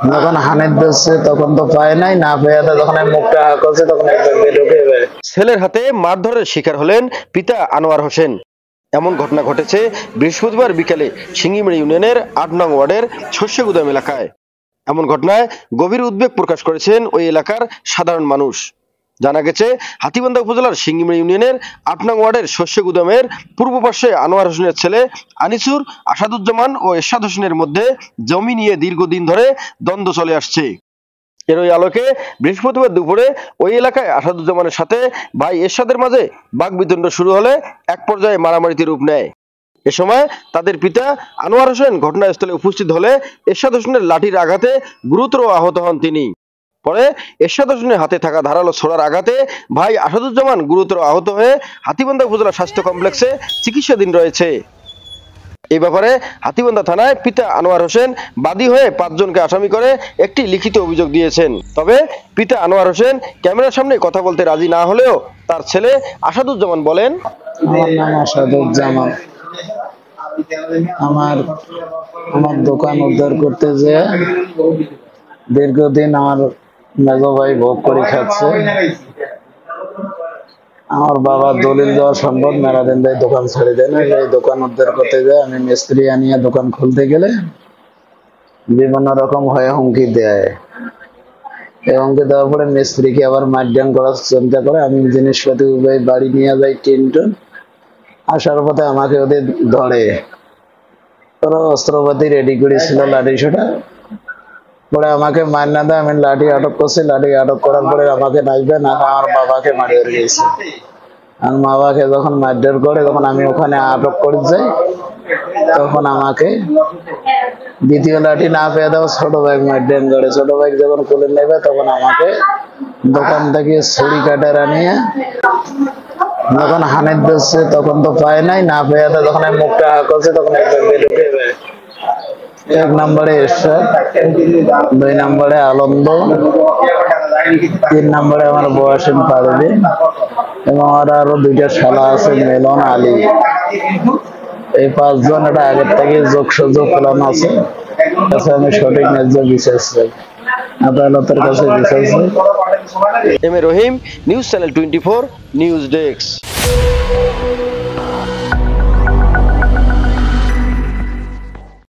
যখন হানিফ দিচ্ছে তখন তো পায় নাই, না পেয়ে যখন আমি মুখটা হা করছে তখন একজন ঢুকে যায়। ছেলের হাতে মারধরের শিকার হলেন পিতা আনোয়ার হোসেন। এমন ঘটনা ঘটেছে বৃহস্পতিবার বিকেলে সিঙ্গিমারি ইউনিয়নের ৮ নং ওয়ার্ডের শস্যগুদাম এলাকায়। এমন ঘটনায় গভীর উদ্বেগ প্রকাশ করেছেন ওই এলাকার সাধারণ মানুষ। জানা গেছে, হাতীবান্ধা উপজেলার সিঙ্গিমারি ইউনিয়নের ৮ নং ওয়ার্ডের শস্যগুদামের পূর্ব পাশে আনোয়ার হোসেনের ছেলে আনিসুর, আসাদুজ্জামান ও এরশাদ হোসেনের মধ্যে জমি নিয়ে দীর্ঘদিন ধরে দ্বন্দ্ব চলে আসছে। এর ওই আলোকে বৃহস্পতিবার দুপুরে ওই এলাকায় আসাদুজ্জামানের সাথে ভাই এরশাদের মাঝে বাকবিতণ্ড শুরু হলে এক পর্যায়ে মারামারিতে রূপ নেয়। এ সময় তাদের পিতা আনোয়ার হোসেন ঘটনাস্থলে উপস্থিত হলে এরশাদ হোসেনের লাঠির আঘাতে গুরুতর আহত হন তিনি। পরে এরশাদ হোসেনের হাতে থাকা ধারালো ছোড়ার আঘাতে ভাই আসাদুজ্জামান গুরুতর আহত হয়ে হাতীবান্ধা উপজেলা স্বাস্থ্য কমপ্লেক্সে চিকিৎসাধীন রয়েছে। এই ব্যাপারে হাতীবান্ধা থানায় পিতা আনোয়ার হোসেন বাদী হয়ে ৫ জনকে আসামি করে একটি লিখিত অভিযোগ দিয়েছেন। তবে পিতা আনোয়ার হোসেন ক্যামেরার সামনে কথা বলতে রাজি না হলেও তার ছেলে আসাদুজ্জামান বলেন, আমার নাম আসাদুজ্জামান। আমার দোকান উদ্ধার করতে যে দীর্ঘদিন আমার মেজো ভাই ভোগ করে খাচ্ছে। আমার বাবা দলিল দেওয়া সম্ভব, মেলাদিন ভাই দোকান ছেড়ে দেয় না। এই দোকান উদ্ধার করতে যায় আমি মিস্ত্রি আনিয়ে দোকান খুলতে গেলে বিভিন্ন রকম হয়ে হুমকি দেয়। এই হুমকি দেওয়ার পরে মিস্ত্রিকে আবার মারধর করার চিন্তা করে। আমি জিনিসপাতি বাড়ি নিয়ে যাই টিনটুন। আসার পথে আমাকে ওদের ধরে, ওরা অস্ত্রপাতি রেডি করেছিল, লাঠি ছোটা। পরে আমাকে মার না দেয়, আমি লাঠি আটক করছি। লাঠি আটক করার পরে আমাকে নাইবে না, আমার বাবাকে মারিয়ে দিয়েছে। আর বাবাকে যখন মারধর করে, তখন আমি ওখানে আটক করে যাই। তখন আমাকে দ্বিতীয় লাঠি না পেয়ে দেওয়া ছোট ভাই মারধর করে। ছোট ভাই যখন খুলে নেবে তখন আমাকে দোকান থেকে ছুরি কাটার আনিয়ে যখন হানিফ দিচ্ছে তখন তো পায় নাই, না পেয়ে যখন আমি মুখটা হা করছে তখন একজন ঢুকে যায়। ১ নম্বরে এরশাদ, ২ নম্বরে আনন্দ, ৩ নম্বরে আমার বয়সেন পারবে এবং আমার আরো ২টা শালা আছে, মেলন, আলী। এই ৫ জন এটা আগের থেকে যোগসূত্র প্ল্যান আছে। আমি সঠিক ন্যায্য বিচার চাই, আদালতের কাছে বিচার চাই। M A Rahim, news channel 24, news desk.